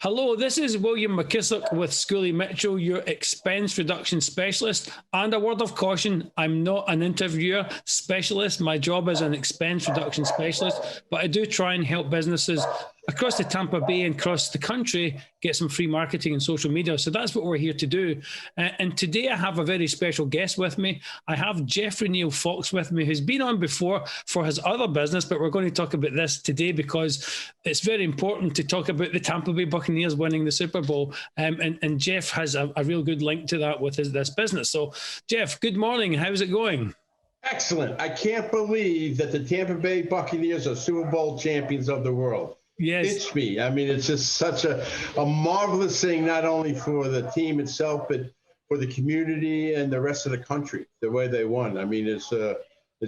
Hello, this is William McKissock with Schoolie Mitchell, your expense reduction specialist. And a word of caution, I'm not an interviewer specialist. My job is an expense reduction specialist, but I do try and help businesses across the Tampa Bay and across the country get some free marketing and social media. So that's what we're here to do. And today I have a very special guest with me. I have Jeffrey Neal Fox with me, who's been on before for his other business, but we're going to talk about this today because it's very important to talk about the Tampa Bay Buccaneers winning the Super Bowl. And Jeff has a real good link to that with this business. So Jeff, good morning. How's it going? Excellent. I can't believe that the Tampa Bay Buccaneers are Super Bowl champions of the world. Yes. It's me. I mean, it's just such a marvelous thing, not only for the team itself, but for the community and the rest of the country, the way they won. I mean, it's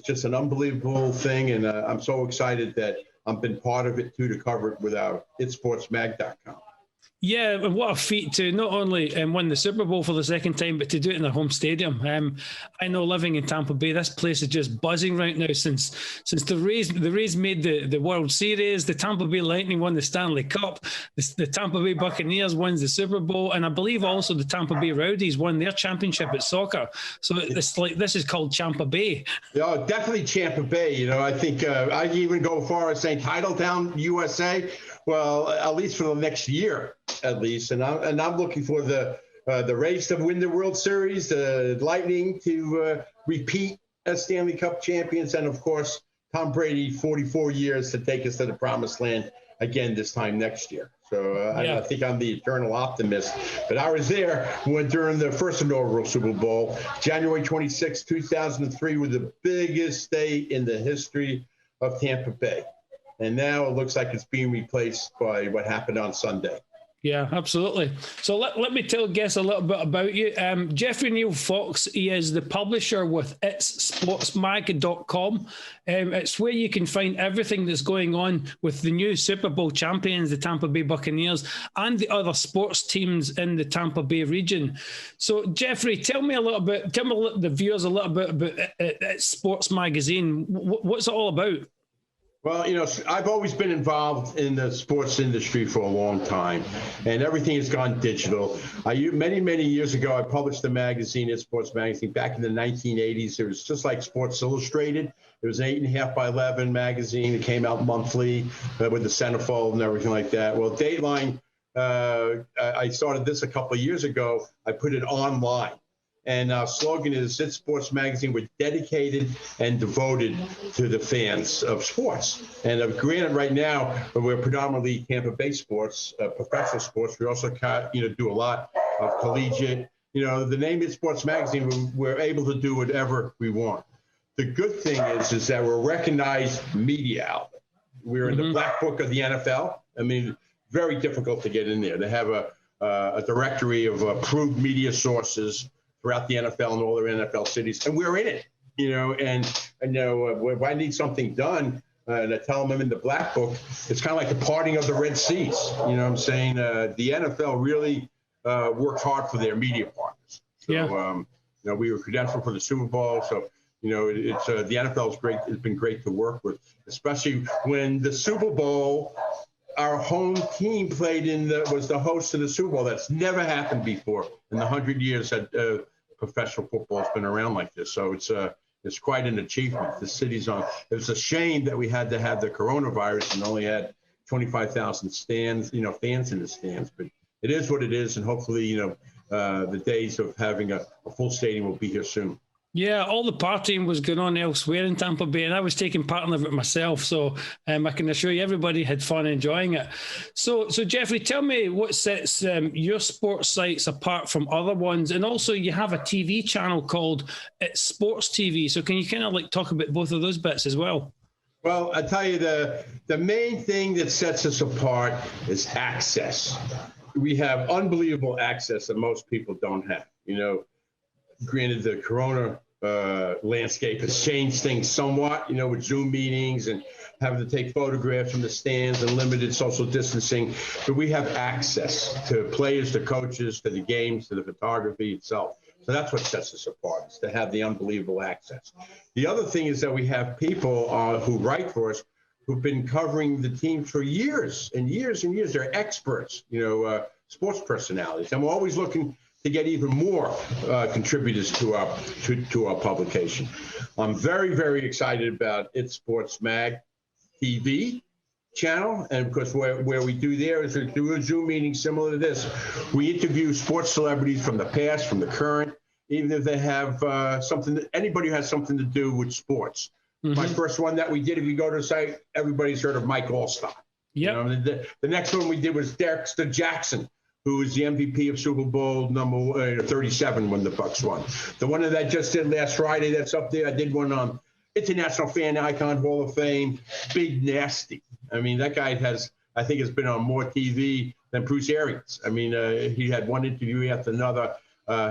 just an unbelievable thing. And I'm so excited that I've been part of it, too, to cover it with our itsportsmag.com. Yeah, and what a feat to not only win the Super Bowl for the second time, but to do it in their home stadium. I know living in Tampa Bay, this place is just buzzing right now since the Rays made the World Series, the Tampa Bay Lightning won the Stanley Cup, the Tampa Bay Buccaneers wins the Super Bowl, and I believe also the Tampa Bay Rowdies won their championship at soccer. So it's like this is called Tampa Bay. Yeah, definitely Tampa Bay. You know, I think I even go as far as saying Titletown, USA. Well, at least for the next year, at least. And I'm looking for the Rays to win the World Series, the Lightning to repeat as Stanley Cup champions, and of course Tom Brady, 44 years to take us to the promised land again this time next year. So I think I'm the eternal optimist. But I was there during the first inaugural Super Bowl, January 26, 2003, was the biggest day in the history of Tampa Bay. And now it looks like it's being replaced by what happened on Sunday. Yeah, absolutely. So let me tell guests a little bit about you. Jeffrey Neal Fox, he is the publisher with itsportsmag.com. It's where you can find everything that's going on with the new Super Bowl champions, the Tampa Bay Buccaneers, and the other sports teams in the Tampa Bay region. So Jeffrey, tell the viewers a little bit about Sports Magazine. What's it all about? Well, you know, I've always been involved in the sports industry for a long time, and everything has gone digital. Many years ago, I published a magazine, It's Sports Magazine, back in the 1980s. It was just like Sports Illustrated. It was an 8.5 by 11 magazine. It came out monthly with the centerfold and everything like that. Well, Dateline, I started this a couple of years ago. I put it online. And our slogan is It's Sports Magazine. We're dedicated and devoted to the fans of sports. And granted, right now, we're predominantly Tampa Bay sports, professional sports. We also do a lot of collegiate. You know, the name It's Sports Magazine, we're able to do whatever we want. The good thing is that we're a recognized media outlet. We're in the Black Book of the NFL. I mean, very difficult to get in there. They have a directory of approved media sources throughout the NFL and all their NFL cities, and we're in it, you know. And if I need something done, and I tell them I'm in the Black Book, it's kind of like the parting of the Red Seas. You know what I'm saying? The NFL really works hard for their media partners. So, you know, we were credentialed for the Super Bowl, so you know, it's the NFL is great. It's been great to work with, especially when the Super Bowl. Our home team was the host of the Super Bowl. That's never happened before in the 100 years that professional football has been around like this. So it's quite an achievement. The city's on. It was a shame that we had to have the coronavirus and only had 25,000 fans in the stands. But it is what it is, and hopefully, you know, the days of having a full stadium will be here soon. Yeah, all the partying was going on elsewhere in Tampa Bay, and I was taking part in it myself. So I can assure you everybody had fun enjoying it. So Jeffrey, tell me what sets your sports sites apart from other ones. And also you have a TV channel called It's Sports TV. So can you kind of like talk about both of those bits as well? Well, I tell you, the main thing that sets us apart is access. We have unbelievable access that most people don't have. You know, granted, the corona landscape has changed things somewhat, you know, with Zoom meetings and having to take photographs from the stands and limited social distancing. But we have access to players, to coaches, to the games, to the photography itself. So that's what sets us apart, is to have the unbelievable access. The other thing is that we have people who write for us who've been covering the team for years and years and years. They're experts, sports personalities. And we're always looking to get even more contributors to our publication. I'm very, very excited about It's Sports Mag TV channel, and of course where we do there is we do a Zoom meeting similar to this. We interview sports celebrities from the past, from the current, even if they have anybody who has something to do with sports. Mm-hmm. My first one that we did, if you go to the site, everybody's heard of Mike Allstott. Yeah. The next one we did was Dexter Jackson, who was the MVP of Super Bowl number 37 when the Bucs won. The one that I just did last Friday, that's up there. I did one on International Fan Icon Hall of Fame, Big Nasty. I mean, that guy has been on more TV than Bruce Arians. I mean, he had one interview after another.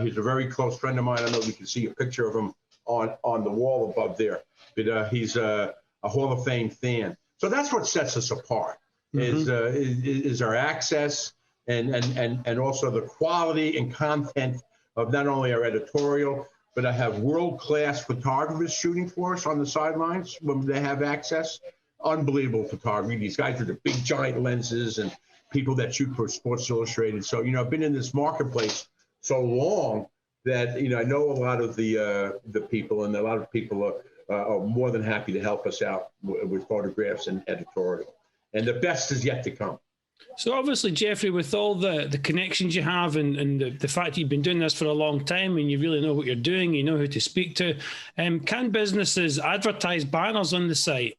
He's a very close friend of mine. I don't know if you can see a picture of him on the wall above there, but he's a Hall of Fame fan. So that's what sets us apart, is our access and also the quality and content of not only our editorial, but I have world-class photographers shooting for us on the sidelines when they have access. Unbelievable photography. These guys with the big giant lenses and people that shoot for Sports Illustrated. So, I've been in this marketplace so long that, I know a lot of the people, and a lot of people are more than happy to help us out with photographs and editorial. And the best is yet to come. So obviously, Jeffrey, with all the connections you have and the fact that you've been doing this for a long time and you really know what you're doing, you know who to speak to, can businesses advertise banners on the site?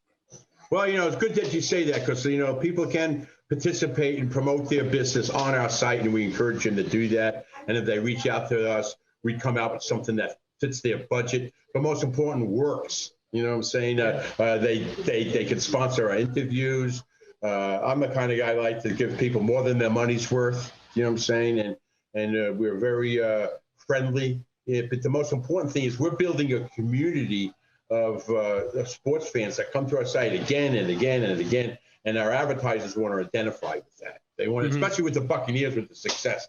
Well, it's good that you say that because, people can participate and promote their business on our site, and we encourage them to do that. And if they reach out to us, we come out with something that fits their budget, but most important, works. You know what I'm saying? They can sponsor our interviews. I'm the kind of guy I like to give people more than their money's worth. You know what I'm saying? And we're very friendly. But the most important thing is we're building a community of sports fans that come to our site again and again and again. And our advertisers want to identify with that. They want, especially with the Buccaneers, with the success.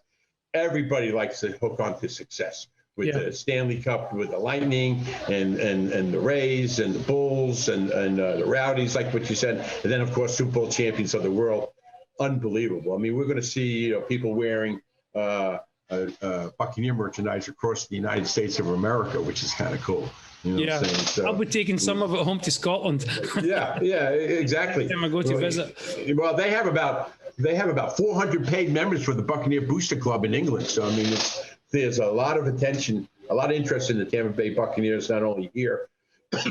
Everybody likes to hook onto success. With the Stanley Cup, with the Lightning and the Rays and the Bulls and the Rowdies, like what you said. And then, of course, Super Bowl champions of the world. Unbelievable. I mean, we're going to see people wearing Buccaneer merchandise across the United States of America, which is kind of cool. You know what I'm saying? So, I'll be taking some of it home to Scotland. yeah, exactly. Every time I go to visit. Well, they have about 400 paid members for the Buccaneer Booster Club in England. So, I mean, there's a lot of attention, a lot of interest in the Tampa Bay Buccaneers, not only here, but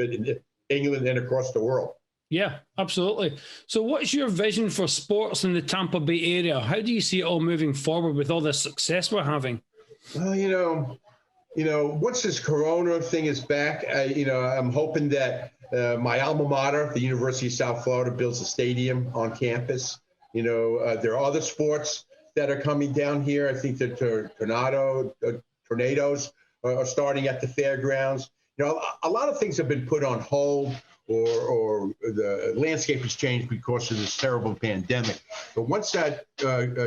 in England and across the world. Yeah, absolutely. So what's your vision for sports in the Tampa Bay area? How do you see it all moving forward with all the success we're having? Well, once this Corona thing is back, I'm hoping that my alma mater, the University of South Florida, builds a stadium on campus. There are other sports that are coming down here. I think the tornadoes are starting at the fairgrounds. A lot of things have been put on hold, or the landscape has changed because of this terrible pandemic. But once that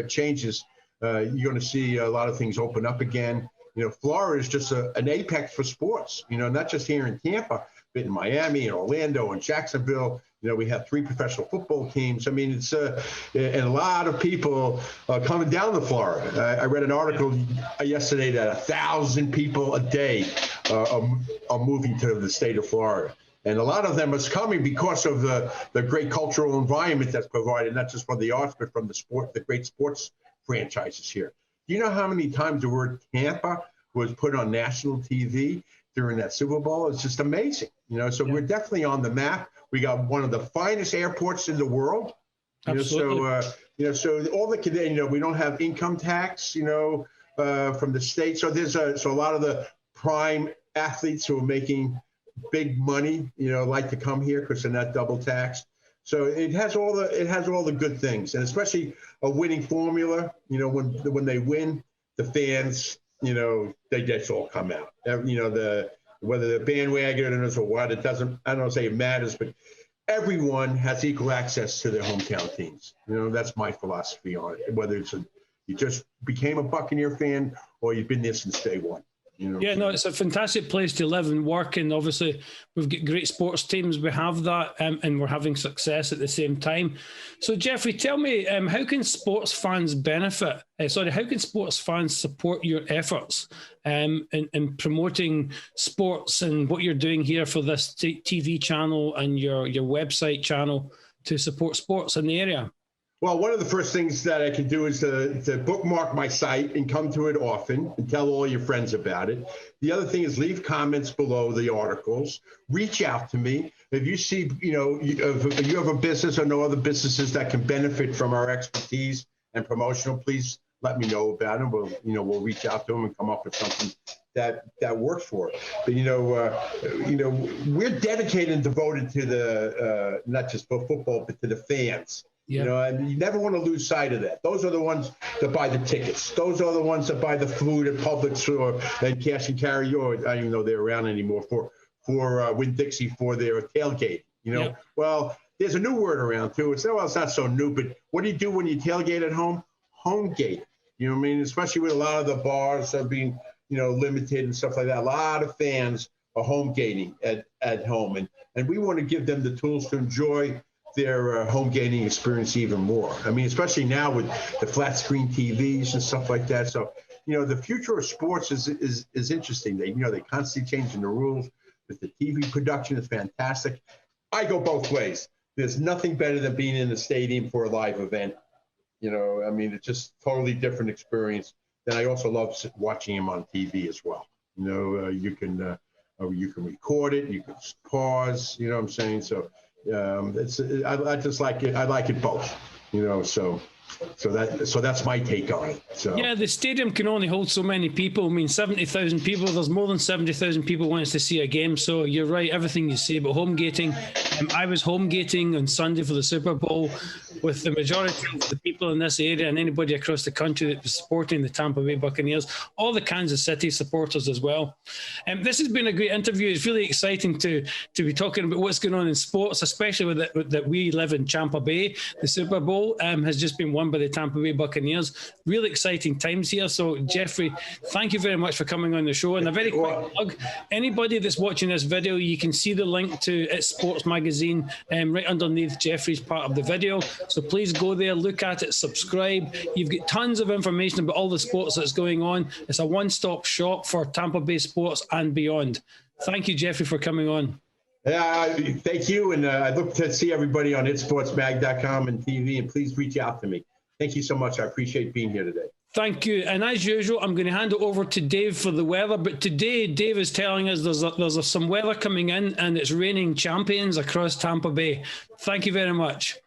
changes, you're going to see a lot of things open up again. Florida is just an apex for sports, not just here in Tampa, but in Miami and Orlando and Jacksonville. We have 3 professional football teams. I mean, it's and a lot of people coming down to Florida. I read an article yesterday that 1,000 people a day are moving to the state of Florida. And a lot of them is coming because of the great cultural environment that's provided, not just from the arts, but from the great sports franchises here. Do you know how many times the word Tampa was put on national TV during that Super Bowl? It's just amazing. So we're definitely on the map. We got one of the finest airports in the world. Absolutely. So all the we don't have income tax, from the state. So there's a lot of the prime athletes who are making big money, like to come here because they're not double taxed. So it has all the good things, and especially a winning formula. When they win, the fans, they just all come out. Whether the bandwagoners or what, I don't say it matters, but everyone has equal access to their hometown teams. That's my philosophy on it. Whether you just became a Buccaneer fan or you've been there since day one. You know? Yeah, no, it's a fantastic place to live and work, and obviously we've got great sports teams. We have that, and we're having success at the same time. So, Jeffrey, tell me, how can sports fans benefit? How can sports fans support your efforts in promoting sports and what you're doing here for this TV channel and your website channel to support sports in the area? Well, one of the first things that I can do is to bookmark my site and come to it often and tell all your friends about it. The other thing is leave comments below the articles. Reach out to me. If you see, if you have a business or know other businesses that can benefit from our expertise and promotional, please let me know about it. We'll reach out to them and come up with something that works for it. But we're dedicated and devoted to the not just for football, but to the fans. Yeah. And you never want to lose sight of that. Those are the ones that buy the tickets. Those are the ones that buy the food at Publix and cash and carry. Or I don't even know they're around anymore for Winn-Dixie for their tailgate. Yeah. Well, there's a new word around too. It's not so new, but what do you do when you tailgate at home? Homegate. You know what I mean? Especially with a lot of the bars are being limited and stuff like that. A lot of fans are homegating at home, and we want to give them the tools to enjoy their home gaming experience even more. I mean, especially now with the flat screen TVs and stuff like that. So, the future of sports is interesting. They constantly changing the rules. With the TV production is fantastic. I go both ways. There's nothing better than being in the stadium for a live event. I mean, it's just totally different experience. Then I also love watching them on TV as well. You can record it. You can pause. You know what I'm saying? So. I just like it. I like it both, so that's my take on it. So yeah, the stadium can only hold so many people. I mean, 70,000 people. There's more than 70,000 people wants to see a game. So you're right, everything you say about home gating. I was home gating on Sunday for the Super Bowl with the majority of the people in this area and anybody across the country that was supporting the Tampa Bay Buccaneers, all the Kansas City supporters as well. This has been a great interview. It's really exciting to be talking about what's going on in sports, especially with that we live in Tampa Bay. The Super Bowl has just been won by the Tampa Bay Buccaneers. Really exciting times here. So, Jeffrey, thank you very much for coming on the show. And a very quick plug, anybody that's watching this video, you can see the link to It's Sports Magazine right underneath Jeffrey's part of the video. So please go there, look at it, subscribe. You've got tons of information about all the sports that's going on. It's a one-stop shop for Tampa Bay sports and beyond. Thank you, Jeffrey, for coming on. Thank you. And I look to see everybody on itsportsmag.com and TV, and please reach out to me. Thank you so much. I appreciate being here today. Thank you. And as usual, I'm going to hand it over to Dave for the weather. But today, Dave is telling us there's some weather coming in and it's raining champions across Tampa Bay. Thank you very much.